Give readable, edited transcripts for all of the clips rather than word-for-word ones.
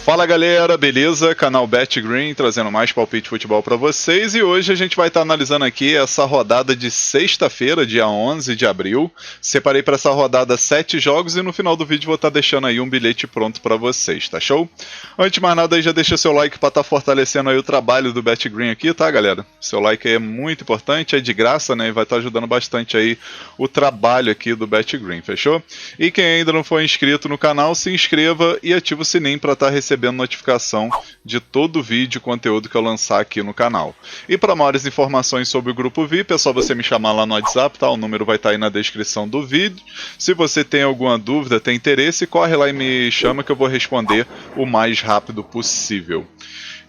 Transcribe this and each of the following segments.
Fala galera, beleza? Canal BetGreen trazendo mais palpite de futebol para vocês, e hoje a gente vai estar analisando aqui essa rodada de sexta-feira, dia 11 de abril. Separei para essa rodada 7 jogos e no final do vídeo vou estar deixando aí um bilhete pronto para vocês, tá show? Antes de mais nada aí, já deixa seu like para estar fortalecendo aí o trabalho do BetGreen aqui, tá galera? Seu like aí é muito importante, é de graça, né? E vai estar ajudando bastante aí o trabalho aqui do BetGreen, fechou? E quem ainda não for inscrito no canal, se inscreva e ativa o sininho para estar recebendo notificação de todo vídeo e conteúdo que eu lançar aqui no canal. E para maiores informações sobre o Grupo VIP, é só você me chamar lá no WhatsApp, tá? O número vai estar aí na descrição do vídeo. Se você tem alguma dúvida, tem interesse, corre lá e me chama que eu vou responder o mais rápido possível.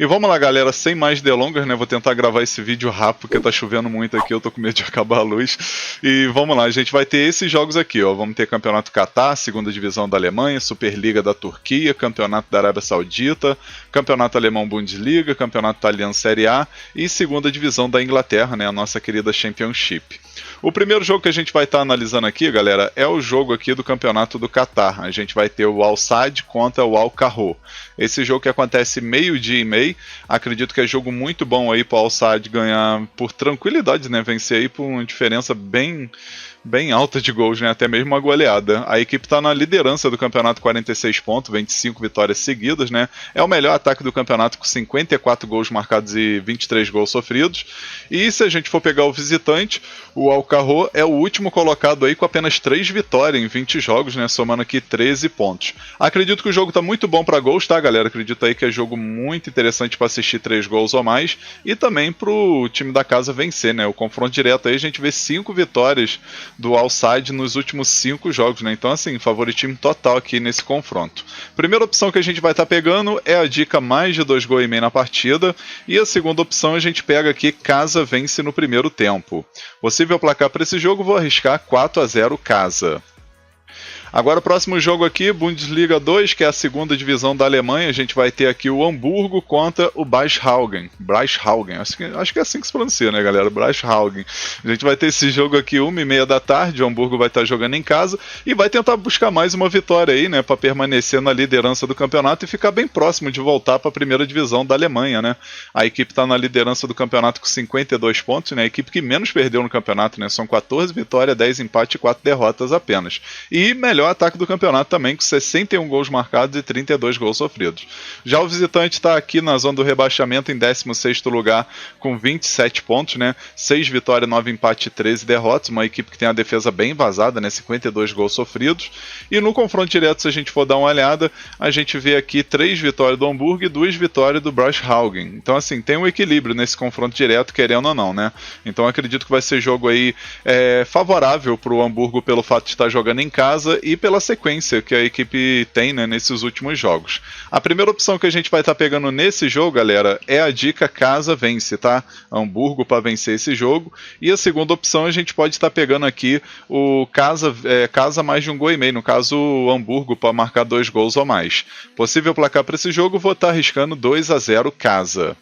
E vamos lá galera, sem mais delongas, né, vou tentar gravar esse vídeo rápido porque tá chovendo muito aqui, eu tô com medo de acabar a luz. E vamos lá, a gente vai ter esses jogos aqui, ó, vamos ter Campeonato Catar, segunda divisão da Alemanha, Superliga da Turquia, Campeonato da Arábia Saudita, Campeonato Alemão Bundesliga, Campeonato Italiano Série A e segunda divisão da Inglaterra, né, a nossa querida Championship. O primeiro jogo que a gente vai estar analisando aqui, galera, é o jogo aqui do Campeonato do Catar. A gente vai ter o Al Sadd contra o Al Kahraoui. Esse jogo que acontece meio-dia e meio, acredito que é jogo muito bom aí para o Al Sadd ganhar por tranquilidade, né? Vencer aí por uma diferença bem alta de gols, né? Até mesmo uma goleada. A equipe está na liderança do campeonato, 46 pontos, 25 vitórias seguidas, né? É o melhor ataque do campeonato com 54 gols marcados e 23 gols sofridos. E se a gente for pegar o visitante, o Al Kahraoui é o último colocado aí com apenas 3 vitórias em 20 jogos, né? Somando aqui 13 pontos. Acredito que o jogo está muito bom para gols, tá, galera? Acredito aí que é jogo muito interessante para assistir 3 gols ou mais e também para o time da casa vencer, né? O confronto direto aí a gente vê 5 vitórias do Al Sadd nos últimos 5 jogos, né? Então, assim, favoritismo total aqui nesse confronto. Primeira opção que a gente vai estar pegando é a dica mais de 2,5 gols na partida. E a segunda opção a gente pega aqui casa vence no primeiro tempo. Possível placar para esse jogo, vou arriscar 4-0 casa. Agora o próximo jogo aqui, Bundesliga 2, que é a segunda divisão da Alemanha, a gente vai ter aqui o Hamburgo contra o Breisschaugen. Acho que é assim que se pronuncia, né, galera? Breisschaugen. A gente vai ter esse jogo aqui 1h30 da tarde, o Hamburgo vai estar jogando em casa e vai tentar buscar mais uma vitória aí, né, para permanecer na liderança do campeonato e ficar bem próximo de voltar para a primeira divisão da Alemanha, né? A equipe está na liderança do campeonato com 52 pontos, né? A equipe que menos perdeu no campeonato, né? São 14 vitórias, 10 empates e 4 derrotas apenas. E melhor ataque do campeonato também, com 61 gols marcados e 32 gols sofridos. Já o visitante está aqui na zona do rebaixamento em 16º lugar com 27 pontos, né? 6 vitórias, 9 empates e 13 derrotas, uma equipe que tem a defesa bem vazada, né? 52 gols sofridos. E no confronto direto, se a gente for dar uma olhada, a gente vê aqui 3 vitórias do Hamburgo e 2 vitórias do Breisschaugen. Então, assim, tem um equilíbrio nesse confronto direto, querendo ou não, né? Então, acredito que vai ser jogo aí favorável para o Hamburgo pelo fato de estar jogando em casa e pela sequência que a equipe tem, né, nesses últimos jogos. A primeira opção que a gente vai estar pegando nesse jogo, galera, é a dica casa vence, tá? Hamburgo para vencer esse jogo. E a segunda opção a gente pode estar pegando aqui o casa mais de 1,5 gols, no caso o Hamburgo para marcar 2 gols ou mais. Possível placar para esse jogo, vou estar arriscando 2-0 casa.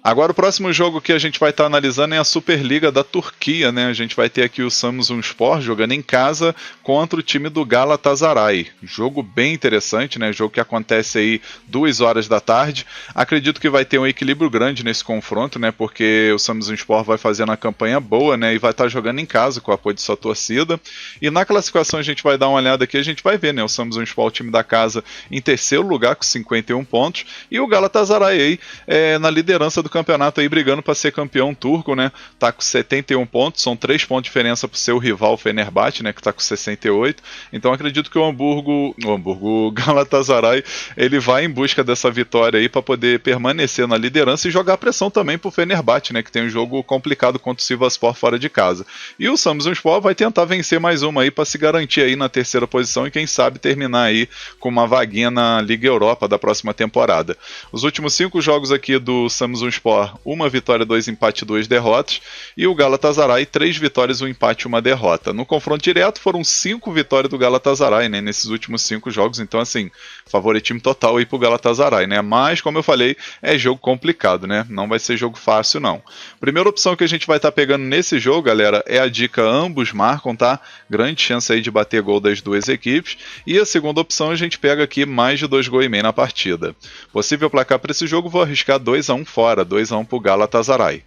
Agora o próximo jogo que a gente vai estar analisando é a Superliga da Turquia, né? A gente vai ter aqui o Samsunspor jogando em casa contra o time do Galatasaray. Jogo bem interessante, né? Jogo que acontece aí 2 horas da tarde. Acredito que vai ter um equilíbrio grande nesse confronto, né? Porque o Samsunspor vai fazendo a campanha boa, né? E vai estar jogando em casa com o apoio de sua torcida. E na classificação a gente vai dar uma olhada aqui, a gente vai ver, né? O Samsunspor, o time da casa, em terceiro lugar com 51 pontos. E o Galatasaray aí na liderança do campeonato aí brigando para ser campeão turco, né? Tá com 71 pontos, são 3 pontos de diferença pro seu rival Fenerbahçe, né? Que tá com 68. Então acredito que o Galatasaray, ele vai em busca dessa vitória aí para poder permanecer na liderança e jogar pressão também pro Fenerbahçe, né? Que tem um jogo complicado contra o Sivasspor fora de casa. E o Samsunspor vai tentar vencer mais uma aí para se garantir aí na terceira posição e quem sabe terminar aí com uma vaguinha na Liga Europa da próxima temporada. Os últimos 5 jogos aqui do Samsunspor Trabzonspor, 1 vitória, 2 empate, 2 derrotas, e o Galatasaray, 3 vitórias, 1 empate, 1 derrota. No confronto direto foram 5 vitórias do Galatasaray, né, nesses últimos 5 jogos, então assim, favoritismo total aí pro Galatasaray, né, mas como eu falei, é jogo complicado, né, não vai ser jogo fácil não. Primeira opção que a gente vai estar pegando nesse jogo, galera, é a dica ambos marcam, tá, grande chance aí de bater gol das duas equipes, e a segunda opção a gente pega aqui mais de 2,5 gols na partida. Possível placar para esse jogo, vou arriscar 2-1 fora, 2-1 pro Galatasaray.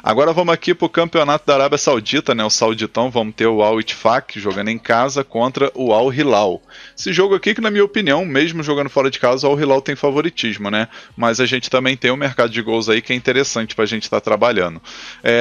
Agora vamos aqui para o campeonato da Arábia Saudita, né? O Sauditão, vamos ter o Al Ittifaq jogando em casa contra o Al Hilal. Esse jogo aqui que, na minha opinião, mesmo jogando fora de casa, o Al Hilal tem favoritismo, né? Mas a gente também tem um mercado de gols aí que é interessante para a gente estar trabalhando.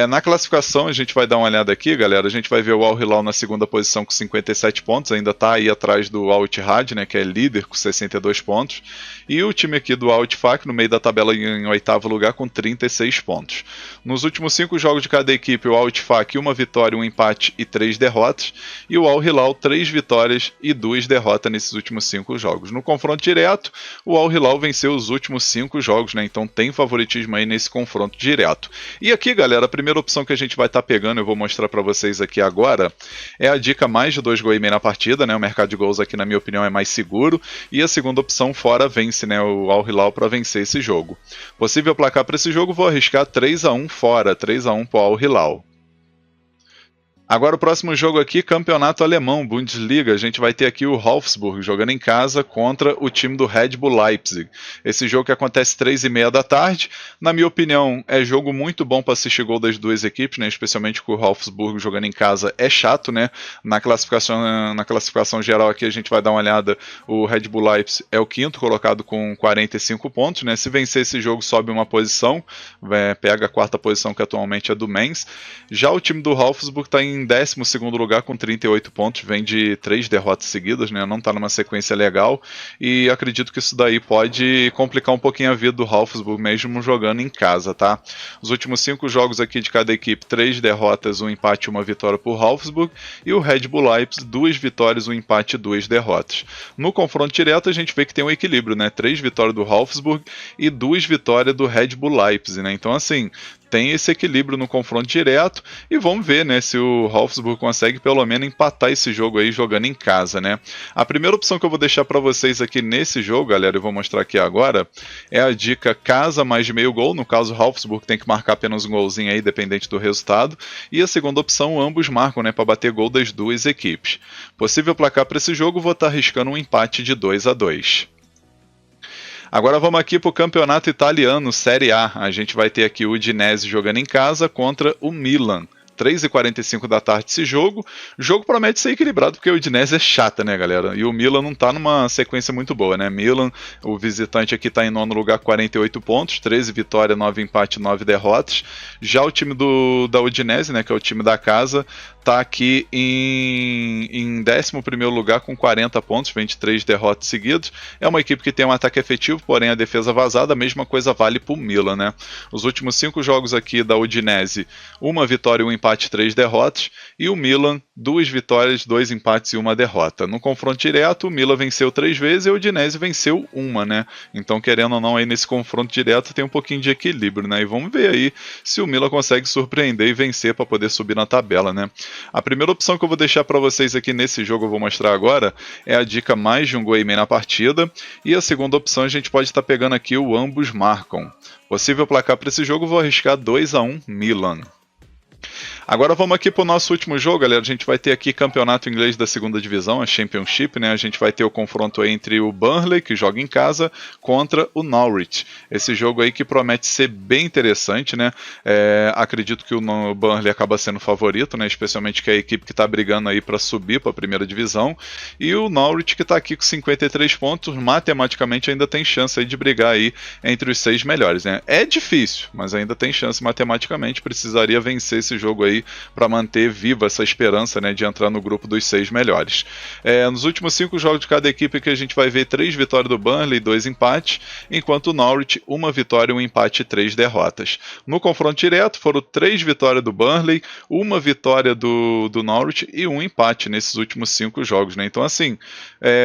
Na classificação, a gente vai dar uma olhada aqui, galera. A gente vai ver o Al Hilal na segunda posição com 57 pontos, ainda está aí atrás do Al Ittihad, né? Que é líder com 62 pontos. E o time aqui do Al Ittifaq no meio da tabela em oitavo lugar com 36 pontos. Nos últimos 5 jogos de cada equipe, o Al Ittifaq 1 vitória, 1 empate e 3 derrotas, e o Al Hilal 3 vitórias e 2 derrotas nesses últimos 5 jogos. No confronto direto, o Al Hilal venceu os últimos 5 jogos, né? Então tem favoritismo aí nesse confronto direto. E aqui, galera, a primeira opção que a gente vai estar pegando, eu vou mostrar para vocês aqui agora, é a dica mais de 2,5 gols na partida, né? O mercado de gols aqui, na minha opinião, é mais seguro, e a segunda opção fora vence, né? O Al Hilal para vencer esse jogo. Possível placar para esse jogo, vou arriscar 3-1 fora, 3-1 para o Al Hilal. Agora o próximo jogo aqui, campeonato alemão, Bundesliga, a gente vai ter aqui o Wolfsburg jogando em casa contra o time do Red Bull Leipzig. Esse jogo que acontece 3h30 da tarde, na minha opinião é jogo muito bom para assistir gol das duas equipes, né? Especialmente com o Wolfsburg jogando em casa é chato, né? Na classificação geral aqui a gente vai dar uma olhada, o Red Bull Leipzig é o quinto colocado com 45 pontos, né? Se vencer esse jogo sobe uma posição, pega a quarta posição que atualmente é do Mainz. Já o time do Wolfsburg está em 12º lugar com 38 pontos, vem de 3 derrotas seguidas, né? Não está numa sequência legal, e acredito que isso daí pode complicar um pouquinho a vida do Wolfsburg, mesmo jogando em casa, tá? Os últimos 5 jogos aqui de cada equipe, 3 derrotas, 1 empate e 1 vitória por Wolfsburg, e o Red Bull Leipzig, 2 vitórias, 1 empate e 2 derrotas. No confronto direto a gente vê que tem um equilíbrio, né? 3 vitórias do Wolfsburg e 2 vitórias do Red Bull Leipzig, né? Então assim, tem esse equilíbrio no confronto direto, e vamos ver, né, se o Wolfsburg consegue pelo menos empatar esse jogo aí jogando em casa, né. A primeira opção que eu vou deixar para vocês aqui nesse jogo, galera, eu vou mostrar aqui agora, é a dica casa mais de meio gol. No caso, o Wolfsburg tem que marcar apenas um golzinho aí, dependente do resultado, e a segunda opção, ambos marcam, né, para bater gol das duas equipes. Possível placar para esse jogo, vou estar arriscando um empate de 2-2. Agora vamos aqui para o campeonato italiano, Série A. A gente vai ter aqui o Udinese jogando em casa contra o Milan. 3h45 da tarde esse jogo. O jogo promete ser equilibrado, porque o Udinese é chata, né, galera? E o Milan não tá numa sequência muito boa, né? Milan, o visitante aqui tá em nono lugar, 48 pontos, 13 vitórias, 9 empates, 9 derrotas. Já o time da Udinese, né, que é o time da casa, tá aqui em 11º lugar com 40 pontos, 23 derrotas seguidas. É uma equipe que tem um ataque efetivo, porém a defesa vazada. A mesma coisa vale pro Milan, né? Os últimos 5 jogos aqui da Udinese, 1 vitória, 1 empate, 3 derrotas, e o Milan, 2 vitórias, 2 empates e 1 derrota. No confronto direto, o Milan venceu 3 vezes e o Udinese venceu 1, né? Então, querendo ou não, aí nesse confronto direto tem um pouquinho de equilíbrio, né? E vamos ver aí se o Milan consegue surpreender e vencer para poder subir na tabela, né? A primeira opção que eu vou deixar para vocês aqui nesse jogo, eu vou mostrar agora, é a dica mais de 1,5 gols na partida, e a segunda opção a gente pode estar pegando aqui o ambos marcam. Possível placar para esse jogo, vou arriscar 2-1 Milan. Agora vamos aqui para o nosso último jogo, galera. A gente vai ter aqui campeonato inglês da segunda divisão, a Championship, né? A gente vai ter o confronto entre o Burnley, que joga em casa, contra o Norwich. Esse jogo aí que promete ser bem interessante, né? Acredito que o Burnley acaba sendo o favorito, né? Especialmente que é a equipe que está brigando aí para subir para a primeira divisão. E o Norwich, que está aqui com 53 pontos, matematicamente ainda tem chance aí de brigar aí entre os 6 melhores, né? É difícil, mas ainda tem chance matematicamente. Precisaria vencer esse jogo aí aí para manter viva essa esperança, né, de entrar no grupo dos 6 melhores. Nos últimos 5 jogos de cada equipe que a gente vai ver 3 vitórias do Burnley e 2 empates, enquanto o Norwich 1 vitória, 1 empate e 3 derrotas. No confronto direto foram 3 vitórias do Burnley, 1 vitória do Norwich e 1 empate nesses últimos 5 jogos, né? Então assim,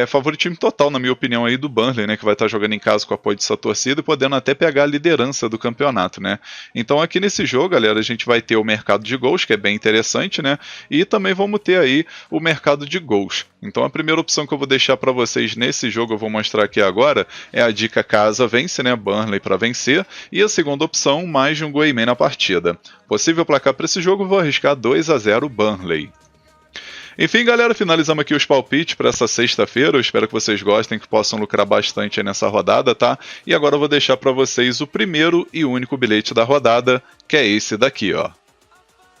favoritismo total, na minha opinião, aí do Burnley, né, que vai estar jogando em casa com o apoio dessa torcida e podendo até pegar a liderança do campeonato, né? Então aqui nesse jogo, galera, a gente vai ter o mercado de gols, que é bem interessante, né? E também vamos ter aí o mercado de gols. Então a primeira opção que eu vou deixar para vocês nesse jogo, eu vou mostrar aqui agora, é a dica casa vence, né? Burnley para vencer. E a segunda opção, mais de um gol e meio na partida. Possível placar para esse jogo, vou arriscar 2-0 Burnley. Enfim, galera, finalizamos aqui os palpites para essa sexta-feira. Eu espero que vocês gostem, que possam lucrar bastante aí nessa rodada, tá? E agora eu vou deixar para vocês o primeiro e único bilhete da rodada, que é esse daqui, ó.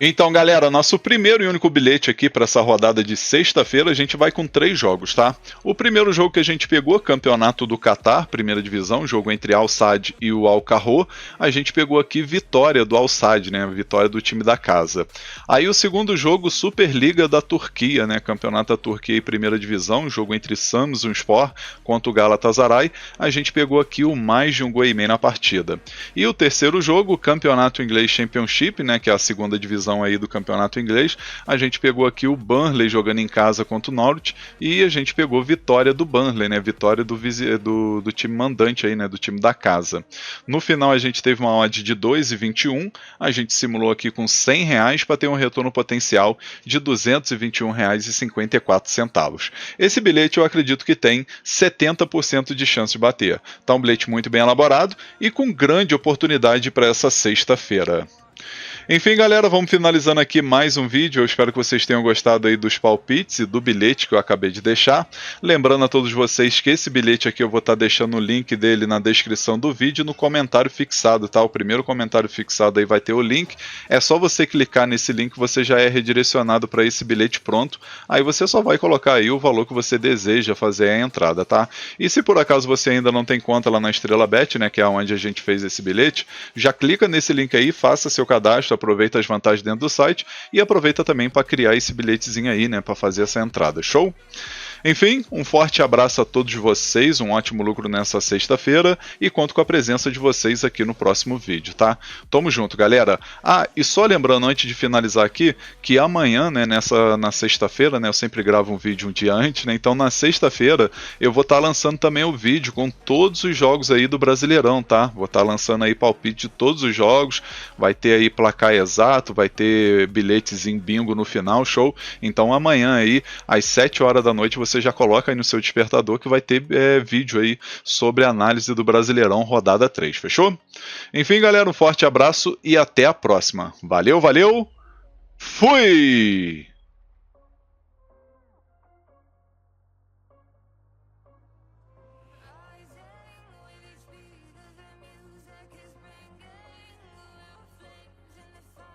Então, galera, nosso primeiro e único bilhete aqui para essa rodada de sexta-feira, a gente vai com 3 jogos, tá? O primeiro jogo que a gente pegou, Campeonato do Catar, primeira divisão, jogo entre Al Sadd e o Al Kahro, a gente pegou aqui vitória do Al Sadd, né? Vitória do time da casa. Aí o segundo jogo, Superliga da Turquia, né? Campeonato da Turquia e primeira divisão, jogo entre Samsunspor contra o Galatasaray, a gente pegou aqui o mais de um gol e meio na partida. E o terceiro jogo, Campeonato Inglês Championship, né? Que é a segunda divisão aí do campeonato inglês, a gente pegou aqui o Burnley jogando em casa contra o Norwich e a gente pegou vitória do Burnley, né, vitória do time mandante aí, né, do time da casa. No final a gente teve uma odd de 2,21, a gente simulou aqui com R$100 para ter um retorno potencial de R$221,54. Esse bilhete eu acredito que tem 70% de chance de bater. Tá um bilhete muito bem elaborado e com grande oportunidade para essa sexta-feira. Enfim, galera, vamos finalizando aqui mais um vídeo. Eu espero que vocês tenham gostado aí dos palpites e do bilhete que eu acabei de deixar. Lembrando a todos vocês que esse bilhete aqui eu vou estar deixando o link dele na descrição do vídeo, no comentário fixado, tá? O primeiro comentário fixado aí vai ter o link. É só você clicar nesse link, você já é redirecionado para esse bilhete pronto. Aí você só vai colocar aí o valor que você deseja fazer a entrada, tá? E se por acaso você ainda não tem conta lá na Estrela Bet, né, que é onde a gente fez esse bilhete, já clica nesse link aí, faça seu cadastro, aproveita as vantagens dentro do site e aproveita também para criar esse bilhetezinho aí, né, para fazer essa entrada. Show? Enfim, um forte abraço a todos vocês, um ótimo lucro nessa sexta-feira e conto com a presença de vocês aqui no próximo vídeo, tá? Tamo junto, galera. E só lembrando antes de finalizar aqui, que amanhã, né, na sexta-feira, né, eu sempre gravo um vídeo um dia antes, né, então na sexta-feira eu vou estar lançando também o vídeo com todos os jogos aí do Brasileirão, tá? Vou estar lançando aí palpite de todos os jogos, vai ter aí placar exato, vai ter bilhetes em bingo no final, show? Então amanhã aí, às 7 horas da noite, você já coloca aí no seu despertador que vai ter vídeo aí sobre a análise do Brasileirão rodada 3, fechou? Enfim, galera, um forte abraço e até a próxima. Valeu, valeu, fui!